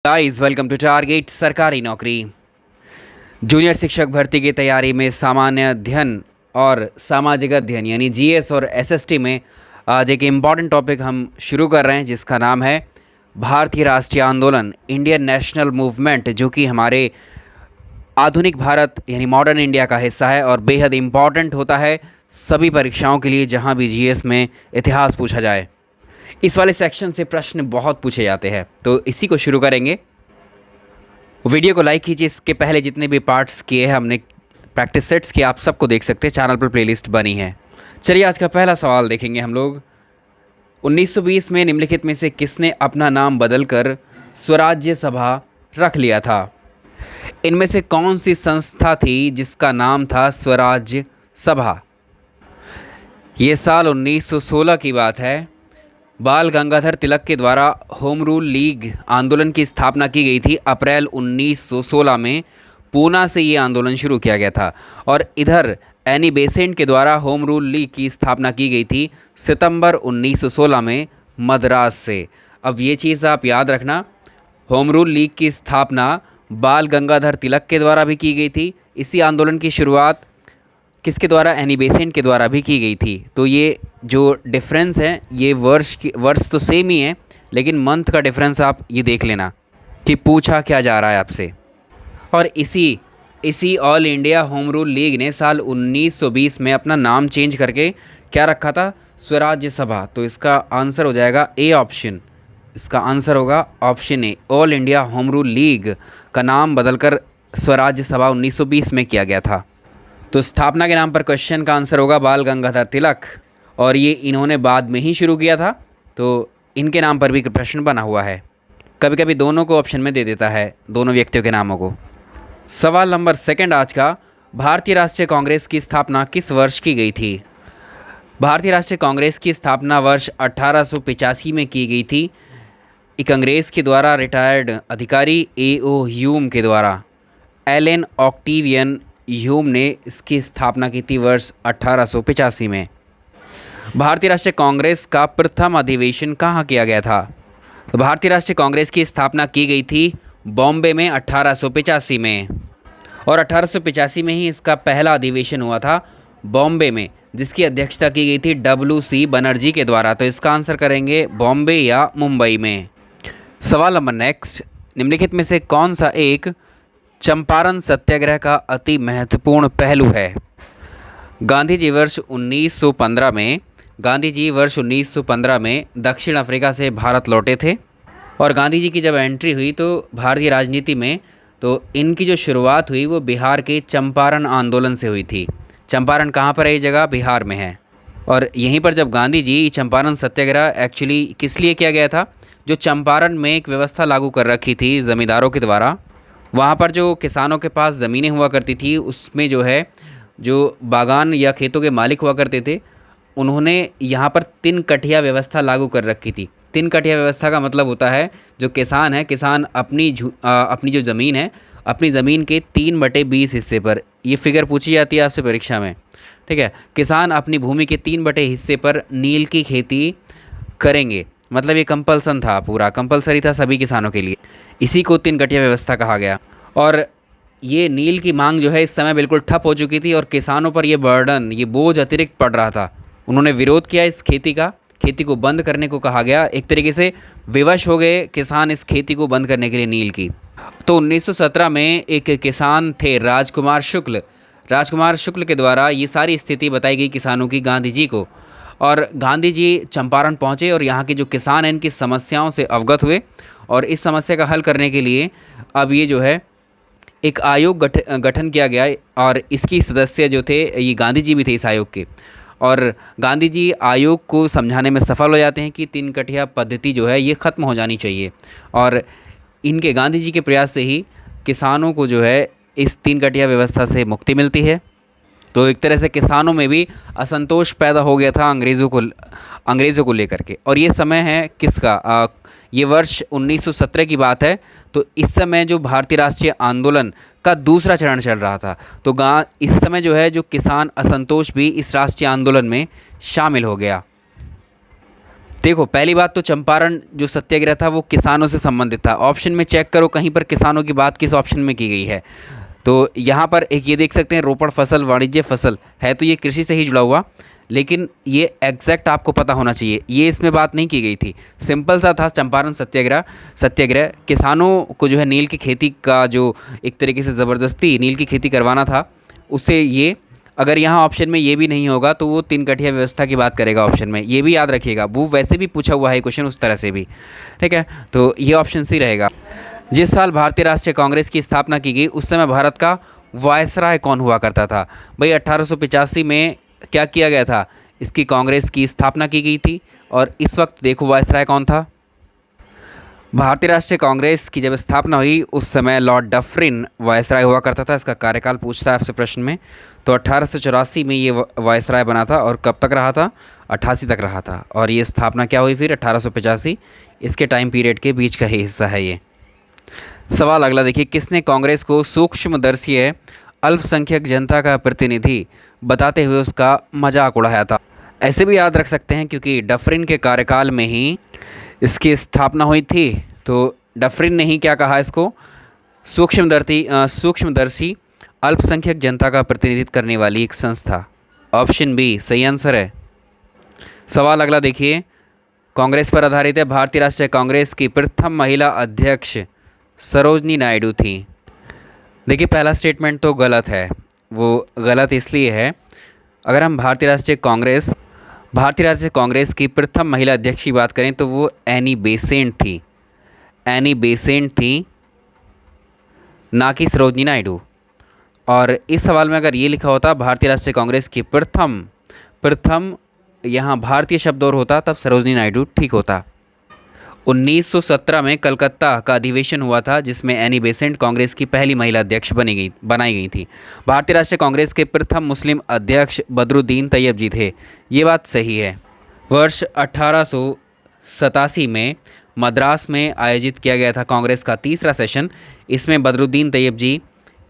Guys welcome to target सरकारी नौकरी। Junior शिक्षक भर्ती की तैयारी में सामान्य अध्ययन और सामाजिक अध्ययन यानी जीएस और एसएसटी में आज एक इम्पॉर्टेंट टॉपिक हम शुरू कर रहे हैं जिसका नाम है भारतीय राष्ट्रीय आंदोलन, इंडियन नेशनल मूवमेंट, जो कि हमारे आधुनिक भारत यानी मॉडर्न इंडिया का हिस्सा है और बेहद इम्पॉर्टेंट होता है सभी परीक्षाओं के लिए जहां भी जीएस में इतिहास पूछा जाए। इस वाले सेक्शन से प्रश्न बहुत पूछे जाते हैं, तो इसी को शुरू करेंगे। वीडियो को लाइक कीजिए। इसके पहले जितने भी पार्ट्स किए हैं हमने प्रैक्टिस सेट्स के, आप सबको देख सकते हैं, चैनल पर प्लेलिस्ट बनी है। चलिए आज का पहला सवाल देखेंगे हम लोग। 1920 में निम्नलिखित में से किसने अपना नाम बदलकर स्वराज्य सभा रख लिया था? इनमें से कौन सी संस्था थी जिसका नाम था स्वराज्य सभा? ये साल 1916 की बात है। बाल गंगाधर तिलक के द्वारा होम रूल लीग आंदोलन की स्थापना की गई थी। अप्रैल 1916 में पूना से ये आंदोलन शुरू किया गया था और इधर एनी बेसेंट के द्वारा होम रूल लीग की स्थापना की गई थी सितंबर 1916 में मद्रास से। अब ये चीज़ आप याद रखना, होम रूल लीग की स्थापना बाल गंगाधर तिलक के द्वारा भी की गई थी। इसी आंदोलन की शुरुआत किसके द्वारा? एनी बेसेंट के द्वारा भी की गई थी। तो ये जो डिफरेंस है, ये वर्ष तो सेम ही है, लेकिन मंथ का डिफरेंस आप ये देख लेना कि पूछा क्या जा रहा है आपसे। और इसी all India home rule league ने साल 1920 में अपना नाम चेंज करके क्या रखा था? स्वराज्य सभा। तो इसका आंसर हो जाएगा ए ऑप्शन। इसका आंसर होगा option A. All India home rule league का नाम बदलकर स्वराज्य सभा 1920 में किया गया था। तो स्थापना के नाम पर क्वेश्चन का आंसर होगा बाल गंगाधर तिलक, और ये इन्होंने बाद में ही शुरू किया था, तो इनके नाम पर भी प्रश्न बना हुआ है। कभी कभी दोनों को ऑप्शन में दे देता है, दोनों व्यक्तियों के नामों को। सवाल नंबर सेकंड आज का, भारतीय राष्ट्रीय कांग्रेस की स्थापना किस वर्ष की गई थी? भारतीय राष्ट्रीय कांग्रेस की स्थापना वर्ष 1885 में की गई थी। कांग्रेस के द्वारा रिटायर्ड अधिकारी A.O. ह्यूम के द्वारा, एलन ऑक्टेवियन ह्यूम ने इसकी स्थापना की थी वर्ष 1885 में। भारतीय राष्ट्रीय कांग्रेस का प्रथम अधिवेशन कहाँ किया गया था? तो भारतीय राष्ट्रीय कांग्रेस की स्थापना की गई थी बॉम्बे में 1885 में, और 1885 में ही इसका पहला अधिवेशन हुआ था बॉम्बे में, जिसकी अध्यक्षता की गई थी W.C. बनर्जी के द्वारा। तो इसका आंसर करेंगे बॉम्बे या मुंबई में। सवाल नंबर नेक्स्ट, निम्नलिखित में से कौन सा एक चंपारण सत्याग्रह का अति महत्वपूर्ण पहलू है? गांधी जी वर्ष 1915 में दक्षिण अफ्रीका से भारत लौटे थे, और गांधी जी की जब एंट्री हुई तो भारतीय राजनीति में, तो इनकी जो शुरुआत हुई वो बिहार के चंपारण आंदोलन से हुई थी। चंपारण कहाँ पर है? ये जगह बिहार में है। और यहीं पर जब गांधी जी चंपारण सत्याग्रह एक्चुअली किस लिए किया गया था? जो चंपारण में एक व्यवस्था लागू कर रखी थी ज़मींदारों के द्वारा, वहाँ पर जो किसानों के पास ज़मीनें हुआ करती थी उसमें जो है जो बागान या खेतों के मालिक हुआ करते थे, उन्होंने यहाँ पर 3 कठिया व्यवस्था लागू कर रखी थी। 3 कठिया व्यवस्था का मतलब होता है जो किसान है, किसान अपनी जो ज़मीन है, अपनी ज़मीन के 3/20 हिस्से पर, ये फिगर पूछी जाती है आपसे परीक्षा में, ठीक है, किसान अपनी भूमि के 3 बटे हिस्से पर नील की खेती करेंगे। मतलब ये कंपल्सन था, पूरा कंपलसरी था सभी किसानों के लिए। इसी को 3 कठिया व्यवस्था कहा गया। और ये नील की मांग जो है इस समय बिल्कुल ठप हो चुकी थी और किसानों पर ये बर्डन, ये बोझ अतिरिक्त पड़ रहा था। उन्होंने विरोध किया इस खेती को बंद करने को कहा गया। एक तरीके से विवश हो गए किसान इस खेती को बंद करने के लिए नील की। तो 1917 में एक किसान थे राजकुमार शुक्ल के द्वारा ये सारी स्थिति बताई गई किसानों की गांधी जी को, और गांधी जी चंपारण पहुँचे और यहाँ के जो किसान हैं इनकी समस्याओं से अवगत हुए, और इस समस्या का हल करने के लिए अब ये जो है एक आयोग गठन किया गया, और इसकी सदस्य जो थे ये गांधी जी भी थे इस आयोग के। और गांधी जी आयोग को समझाने में सफल हो जाते हैं कि 3 कठिया पद्धति जो है ये ख़त्म हो जानी चाहिए, और इनके गांधी जी के प्रयास से ही किसानों को जो है इस 3 कठिया व्यवस्था से मुक्ति मिलती है। तो एक तरह से किसानों में भी असंतोष पैदा हो गया था अंग्रेज़ों को लेकर के। और ये समय है किसका? ये वर्ष 1917 की बात है। तो इस समय जो भारतीय राष्ट्रीय आंदोलन का दूसरा चरण चल रहा था, तो इस समय जो है जो किसान असंतोष भी इस राष्ट्रीय आंदोलन में शामिल हो गया। देखो पहली बात तो चंपारण जो सत्याग्रह था वो किसानों से संबंधित था। ऑप्शन में चेक करो कहीं पर किसानों की बात किस ऑप्शन में की गई है। तो यहाँ पर एक ये देख सकते हैं रोपण फसल वाणिज्य फसल है, तो ये कृषि से ही जुड़ा हुआ, लेकिन ये एग्जैक्ट आपको पता होना चाहिए, ये इसमें बात नहीं की गई थी। सिंपल सा था चंपारण सत्याग्रह। सत्याग्रह किसानों को जो है नील की खेती का जो एक तरीके से ज़बरदस्ती नील की खेती करवाना था, उससे ये, अगर यहाँ ऑप्शन में ये भी नहीं होगा तो वो तीन कठिया व्यवस्था की बात करेगा ऑप्शन में, ये भी याद रखिएगा। वो वैसे भी पूछा हुआ है क्वेश्चन उस तरह से भी, ठीक है। तो ये ऑप्शन सी रहेगा। जिस साल भारतीय राष्ट्रीय कांग्रेस की स्थापना की गई उस समय भारत का वायसराय कौन हुआ करता था? भाई 1885 में क्या किया गया था? इसकी कांग्रेस की स्थापना की गई थी, और इस वक्त देखो वायसराय कौन था। भारतीय राष्ट्रीय कांग्रेस की जब स्थापना हुई उस समय लॉर्ड डफरिन वायसराय हुआ करता था। इसका कार्यकाल पूछता है आपसे प्रश्न में। तो 1884 में ये वायसराय बना था, और कब तक रहा था? 88 तक रहा था। और ये स्थापना क्या हुई फिर? 1885। इसके टाइम पीरियड के बीच का ही हिस्सा है ये। सवाल अगला देखिए, किसने कांग्रेस को सूक्ष्मदर्शी अल्पसंख्यक जनता का प्रतिनिधि बताते हुए उसका मजाक उड़ाया था? ऐसे भी याद रख सकते हैं क्योंकि डफरिन के कार्यकाल में ही इसकी स्थापना हुई थी। तो डफरिन ने ही क्या कहा इसको? सूक्ष्मदर्शी अल्पसंख्यक जनता का प्रतिनिधित्व करने वाली एक संस्था। ऑप्शन बी सही आंसर है। सवाल अगला देखिए, कांग्रेस पर आधारित है। भारतीय राष्ट्रीय कांग्रेस की प्रथम महिला अध्यक्ष सरोजनी नायडू थी। देखिए पहला स्टेटमेंट तो गलत है। वो गलत इसलिए है, अगर हम भारतीय राष्ट्रीय कांग्रेस की प्रथम महिला अध्यक्ष की बात करें तो वो एनी बेसेंट थी। एनी बेसेंट थी, ना कि सरोजनी नायडू। और इस सवाल में अगर ये लिखा होता भारतीय राष्ट्रीय कांग्रेस की प्रथम यहाँ भारतीय शब्द और होता तब सरोजनी नायडू ठीक होता। 1917 में कलकत्ता का अधिवेशन हुआ था जिसमें एनी बेसेंट कांग्रेस की पहली महिला अध्यक्ष बनाई गई थी। भारतीय राष्ट्रीय कांग्रेस के प्रथम मुस्लिम अध्यक्ष बदरुद्दीन तैयब जी थे। ये बात सही है। वर्ष 1887 में मद्रास में आयोजित किया गया था कांग्रेस का तीसरा सेशन। इसमें बदरुद्दीन तैयब जी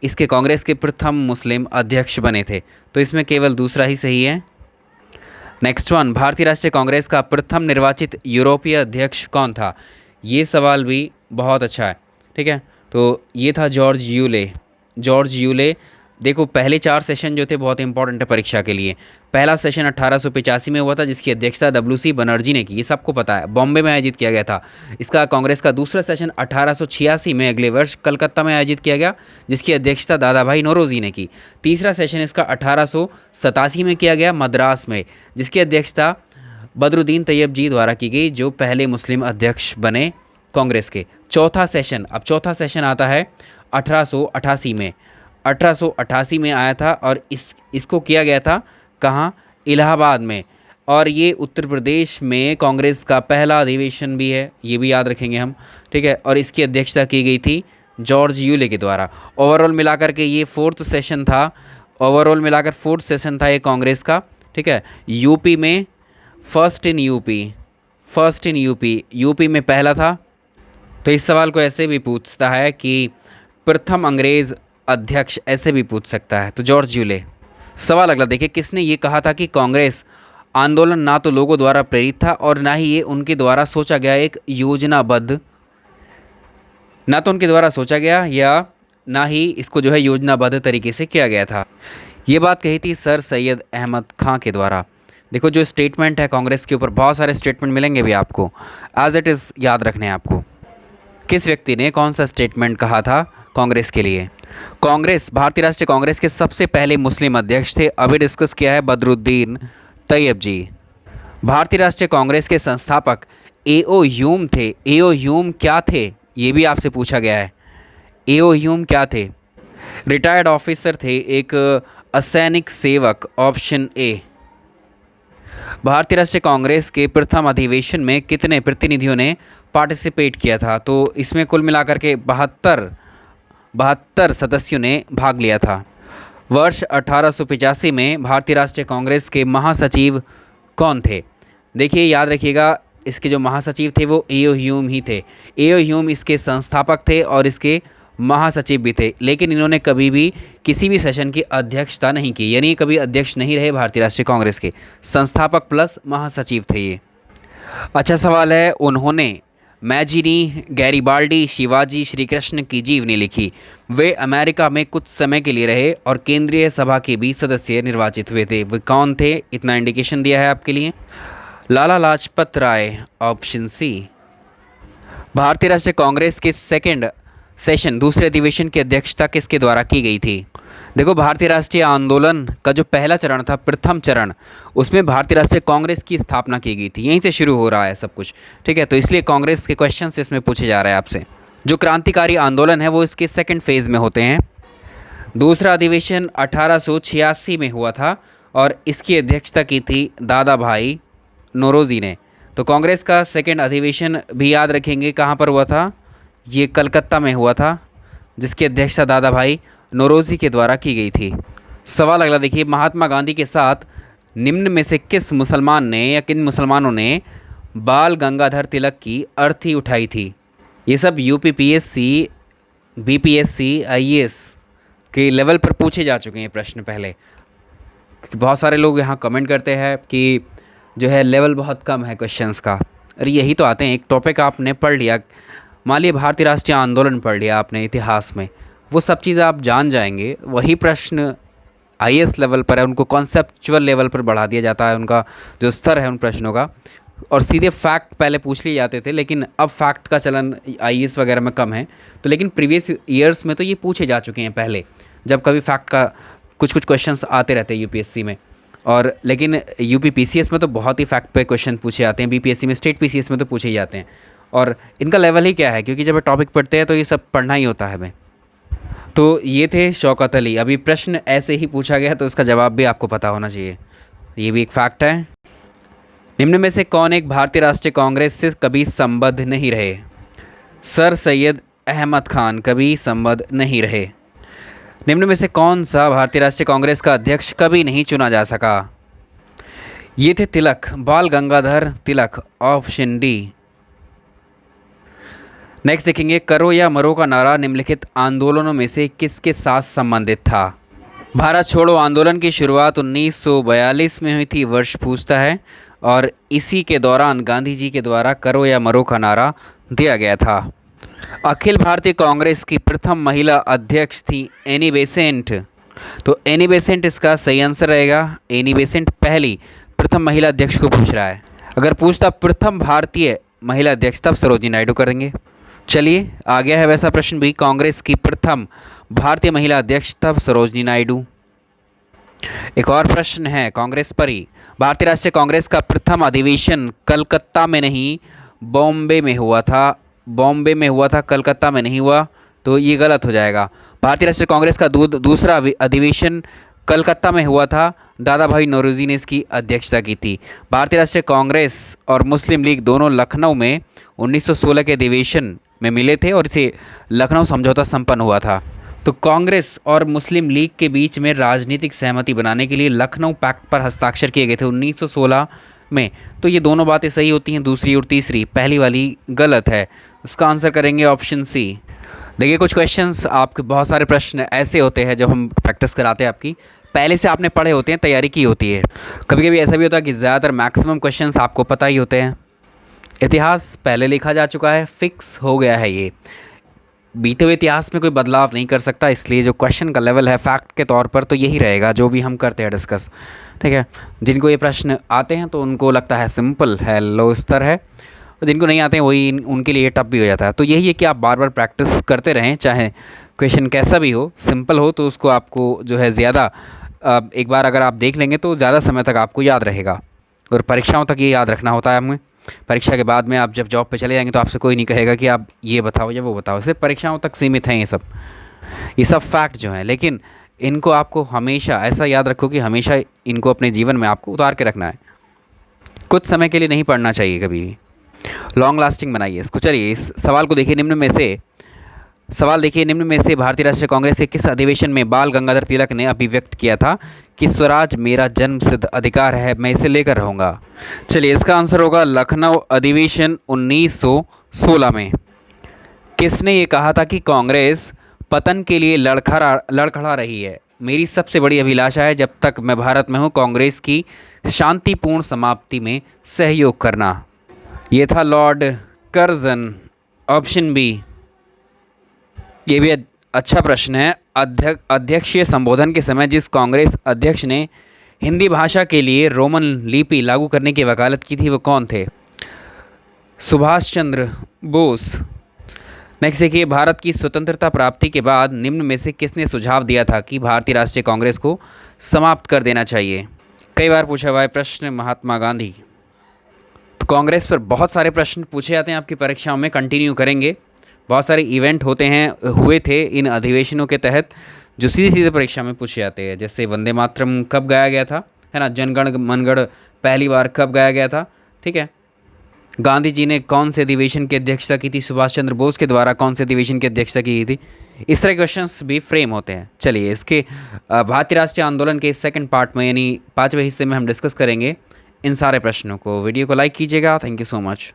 इसके कांग्रेस के प्रथम मुस्लिम अध्यक्ष बने थे। तो इसमें केवल दूसरा ही सही है। नेक्स्ट वन, भारतीय राष्ट्रीय कांग्रेस का प्रथम निर्वाचित यूरोपीय अध्यक्ष कौन था? ये सवाल भी बहुत अच्छा है, ठीक है। तो ये था जॉर्ज यूले। देखो पहले 4 सेशन जो थे बहुत इंपॉर्टेंट है परीक्षा के लिए। पहला सेशन 1885 में हुआ था जिसकी अध्यक्षता WC बनर्जी ने की, ये सबको पता है, बॉम्बे में आयोजित किया गया था। इसका कांग्रेस का दूसरा सेशन 1886 में अगले वर्ष कलकत्ता में आयोजित किया गया जिसकी अध्यक्षता दादा भाई नौरोजी ने की। तीसरा सेशन इसका 1887 में किया गया मद्रास में, जिसकी अध्यक्षता बदरुद्दीन तैयब जी द्वारा की गई जो पहले मुस्लिम अध्यक्ष बने कांग्रेस के। चौथा सेशन आता है 1888 में। 1888 में आया था और इसको किया गया था कहाँ? इलाहाबाद में। और ये उत्तर प्रदेश में कांग्रेस का पहला अधिवेशन भी है, ये भी याद रखेंगे हम, ठीक है। और इसकी अध्यक्षता की गई थी जॉर्ज यूले के द्वारा। ओवरऑल मिलाकर के ये 4th सेशन था। ओवरऑल मिलाकर 4th सेशन था ये कांग्रेस का, ठीक है। यूपी में फर्स्ट इन यूपी में पहला था। तो इस सवाल को ऐसे भी पूछता है कि प्रथम अंग्रेज़ अध्यक्ष, ऐसे भी पूछ सकता है। तो जॉर्ज यूले। सवाल अगला देखिए, किसने ये कहा था कि कांग्रेस आंदोलन ना तो लोगों द्वारा प्रेरित था और ना ही ये उनके द्वारा सोचा गया एक योजनाबद्ध, ना तो उनके द्वारा सोचा गया या ना ही इसको जो है योजनाबद्ध तरीके से किया गया था। ये बात कही थी सर सैयद अहमद खां के द्वारा। देखो जो स्टेटमेंट है कांग्रेस के ऊपर, बहुत सारे स्टेटमेंट मिलेंगे भी आपको, एज इट इज़ याद रखने हैं आपको। किस व्यक्ति ने कौन सा स्टेटमेंट कहा था कांग्रेस के लिए? भारतीय राष्ट्रीय कांग्रेस के सबसे पहले मुस्लिम अध्यक्ष थे, अभी डिस्कस किया है, बदरुद्दीन तैयब जी। भारतीय राष्ट्रीय कांग्रेस के संस्थापक A.O. ह्यूम थे। A.O. ह्यूम क्या थे? ये भी आपसे पूछा गया है। A.O. ह्यूम क्या थे? रिटायर्ड ऑफिसर थे, एक असैनिक सेवक। Option A. भारतीय राष्ट्रीय कांग्रेस के प्रथम अधिवेशन में कितने प्रतिनिधियों ने पार्टिसिपेट किया था? तो इसमें कुल मिलाकर के 72 सदस्यों ने भाग लिया था। वर्ष 1885 में भारतीय राष्ट्रीय कांग्रेस के महासचिव कौन थे? देखिए याद रखिएगा, इसके जो महासचिव थे वो A.O. ह्यूम ही थे। A.O. ह्यूम इसके संस्थापक थे और इसके महासचिव भी थे, लेकिन इन्होंने कभी भी किसी भी सेशन की अध्यक्षता नहीं की, यानी कभी अध्यक्ष नहीं रहे भारतीय राष्ट्रीय कांग्रेस के। संस्थापक प्लस महासचिव थे ये। अच्छा सवाल है, उन्होंने मैजिनी, गैरिबाल्डी, शिवाजी, श्री कृष्ण की जीवनी लिखी। वे अमेरिका में कुछ समय के लिए रहे और केंद्रीय सभा के भी सदस्य निर्वाचित हुए थे। वे कौन थे? इतना इंडिकेशन दिया है आपके लिए। Lala Lajpat Rai, option C. भारतीय राष्ट्रीय कांग्रेस के सेकंड सेशन, दूसरे अधिवेशन की अध्यक्षता किसके द्वारा की गई थी? देखो, भारतीय राष्ट्रीय आंदोलन का जो पहला चरण था, प्रथम चरण, उसमें भारतीय राष्ट्रीय कांग्रेस की स्थापना की गई थी। यहीं से शुरू हो रहा है सब कुछ, ठीक है। तो इसलिए कांग्रेस के क्वेश्चंस इसमें पूछे जा रहे हैं आपसे। जो क्रांतिकारी आंदोलन है वो इसके सेकंड फेज में होते हैं। दूसरा अधिवेशन 1886 में हुआ था और इसकी अध्यक्षता की थी दादा भाई नौरोजी ने। तो कांग्रेस का सेकंड अधिवेशन भी याद रखेंगे कहाँ पर हुआ था, ये कलकत्ता में हुआ था, जिसकी अध्यक्षता दादा भाई नौरोजी के द्वारा की गई थी। सवाल अगला देखिए, महात्मा गांधी के साथ निम्न में से किस मुसलमान ने या किन मुसलमानों ने बाल गंगाधर तिलक की अर्थी उठाई थी? ये सब यूपीपीएससी, बीपीएससी, आईएएस के लेवल पर पूछे जा चुके हैं प्रश्न पहले। बहुत सारे लोग यहाँ कमेंट करते हैं कि जो है लेवल बहुत कम है क्वेश्चंस का। अरे यही तो आते हैं, एक टॉपिक आपने पढ़ लिया, मान लिया भारतीय राष्ट्रीय आंदोलन पढ़ लिया आपने इतिहास में, वो सब चीज़ें आप जान जाएंगे। वही प्रश्न आईएएस लेवल पर है, उनको कॉन्सेप्चुअल लेवल पर बढ़ा दिया जाता है, उनका जो स्तर है उन प्रश्नों का, और सीधे फैक्ट पहले पूछ लिए जाते थे। लेकिन अब फैक्ट का चलन आईएएस वगैरह में कम है। तो लेकिन प्रीवियस ईयर्स में तो ये पूछे जा चुके हैं पहले, जब कभी फैक्ट का कुछ कुछ क्वेश्चंस आते रहते हैं यूपीएससी में। और लेकिन यूपीपीसीएस में तो बहुत ही फैक्ट पे क्वेश्चन पूछे जाते हैं, बीपीएससी में, स्टेट पीसीएस में तो पूछे ही जाते हैं। और इनका लेवल ही क्या है, क्योंकि जब टॉपिक पढ़ते हैं तो ये सब पढ़ना ही होता है हमें। तो ये थे शौकत अली। अभी प्रश्न ऐसे ही पूछा गया तो उसका जवाब भी आपको पता होना चाहिए, ये भी एक फैक्ट है। निम्न में से कौन एक भारतीय राष्ट्रीय कांग्रेस से कभी संबद्ध नहीं रहे? सर सैयद अहमद खान कभी संबद्ध नहीं रहे। निम्न में से कौन सा भारतीय राष्ट्रीय कांग्रेस का अध्यक्ष कभी नहीं चुना जा सका? ये थे तिलक, बाल Gangadhar Tilak, option D. Next देखेंगे, करो या मरो का नारा निम्नलिखित आंदोलनों में से किसके साथ संबंधित था? भारत छोड़ो आंदोलन की शुरुआत 1942 में हुई थी, वर्ष पूछता है, और इसी के दौरान गांधी जी के द्वारा करो या मरो का नारा दिया गया था। अखिल भारतीय कांग्रेस की प्रथम महिला अध्यक्ष थी एनी बेसेंट। तो एनी बेसेंट इसका सही आंसर रहेगा। एनी बेसेंट पहली प्रथम महिला अध्यक्ष को पूछ रहा है। अगर पूछता प्रथम भारतीय महिला अध्यक्ष तब सरोजिनी नायडू करेंगे। चलिए, आ गया है वैसा प्रश्न भी, कांग्रेस की प्रथम भारतीय महिला अध्यक्ष तब सरोजिनी नायडू। एक और प्रश्न है कांग्रेस पर ही, भारतीय राष्ट्रीय कांग्रेस का प्रथम अधिवेशन कलकत्ता में नहीं बॉम्बे में हुआ था। बॉम्बे में हुआ था, कलकत्ता में नहीं हुआ, तो ये गलत हो जाएगा। भारतीय राष्ट्रीय कांग्रेस का दूसरा अधिवेशन कलकत्ता में हुआ था, दादा भाई नौरोजी ने इसकी अध्यक्षता की थी। भारतीय राष्ट्रीय कांग्रेस और मुस्लिम लीग दोनों लखनऊ में 1916 के अधिवेशन में मिले थे और इसे लखनऊ समझौता संपन्न हुआ था। तो कांग्रेस और मुस्लिम लीग के बीच में राजनीतिक सहमति बनाने के लिए लखनऊ पैक्ट पर हस्ताक्षर किए गए थे 1916 में। तो ये दोनों बातें सही होती हैं, दूसरी और तीसरी, पहली वाली गलत है। इसका आंसर करेंगे ऑप्शन सी। देखिए, कुछ क्वेश्चंस, आपके बहुत सारे प्रश्न ऐसे होते हैं जब हम प्रैक्टिस कराते हैं आपकी, पहले से आपने पढ़े होते हैं, तैयारी की होती है। कभी कभी ऐसा भी होता है कि ज़्यादातर मैक्सिमम क्वेश्चंस आपको पता ही होते हैं। इतिहास पहले लिखा जा चुका है, फिक्स हो गया है, ये बीते हुए इतिहास में कोई बदलाव नहीं कर सकता। इसलिए जो क्वेश्चन का लेवल है फैक्ट के तौर पर तो यही रहेगा जो भी हम करते हैं डिस्कस, ठीक है। जिनको ये प्रश्न आते हैं तो उनको लगता है सिंपल है, लो स्तर है, और जिनको नहीं आते हैं वही उनके लिए टफ भी हो जाता है। तो यही है कि आप बार बार प्रैक्टिस करते रहें, चाहे क्वेश्चन कैसा भी हो, सिंपल हो तो उसको आपको जो है ज़्यादा एक बार अगर आप देख लेंगे तो ज़्यादा समय तक आपको याद रहेगा। और परीक्षाओं तक ये याद रखना होता है हमें। परीक्षा के बाद में आप जब जॉब पे चले जाएंगे तो आपसे कोई नहीं कहेगा कि आप ये बताओ या वो बताओ, सिर्फ परीक्षाओं तक सीमित हैं ये सब फैक्ट जो हैं। लेकिन इनको आपको हमेशा ऐसा याद रखो कि हमेशा इनको अपने जीवन में आपको उतार के रखना है। कुछ समय के लिए नहीं पढ़ना चाहिए कभी भी, लॉन्ग लास्टिंग बनाइए इसको। चलिए, इस सवाल को देखिए, निम्न में से भारतीय राष्ट्रीय कांग्रेस के किस अधिवेशन में बाल गंगाधर तिलक ने अभिव्यक्त किया था कि स्वराज मेरा जन्मसिद्ध अधिकार है, मैं इसे लेकर रहूँगा? चलिए, इसका आंसर होगा लखनऊ अधिवेशन 1916 में। किसने ये कहा था कि कांग्रेस पतन के लिए लड़खड़ा रही है? मेरी सबसे बड़ी अभिलाषा है जब तक मैं भारत में हूँ कांग्रेस की शांतिपूर्ण समाप्ति में सहयोग करना। ये था लॉर्ड कर्जन। Option B. ये भी अच्छा प्रश्न है। अध्यक्षीय संबोधन के समय जिस कांग्रेस अध्यक्ष ने हिंदी भाषा के लिए रोमन लिपि लागू करने की वकालत की थी वो कौन थे? सुभाष चंद्र बोस। नेक्स्ट देखिए, भारत की स्वतंत्रता प्राप्ति के बाद निम्न में से किसने सुझाव दिया था कि भारतीय राष्ट्रीय कांग्रेस को समाप्त कर देना चाहिए? कई बार पूछा हुआ है प्रश्न, महात्मा गांधी। तो कांग्रेस पर बहुत सारे प्रश्न पूछे जाते हैं आपकी परीक्षाओं में, कंटिन्यू करेंगे। बहुत सारे इवेंट हुए थे इन अधिवेशनों के तहत जो सीधे सीधे परीक्षा में पूछे जाते हैं। जैसे वंदे मातरम कब गाया गया था, है ना, जनगण मनगढ़ पहली बार कब गाया गया था, ठीक है। गांधी जी ने कौन से अधिवेशन की अध्यक्षता की थी, सुभाष चंद्र बोस के द्वारा कौन से अधिवेशन की अध्यक्षता की थी। इस तरह के क्वेश्चंस भी फ्रेम होते हैं। चलिए, इसके भारतीय राष्ट्रीय आंदोलन के सेकंड पार्ट में यानी 5वें हिस्से में हम डिस्कस करेंगे इन सारे प्रश्नों को। वीडियो को लाइक कीजिएगा। Thank you so much.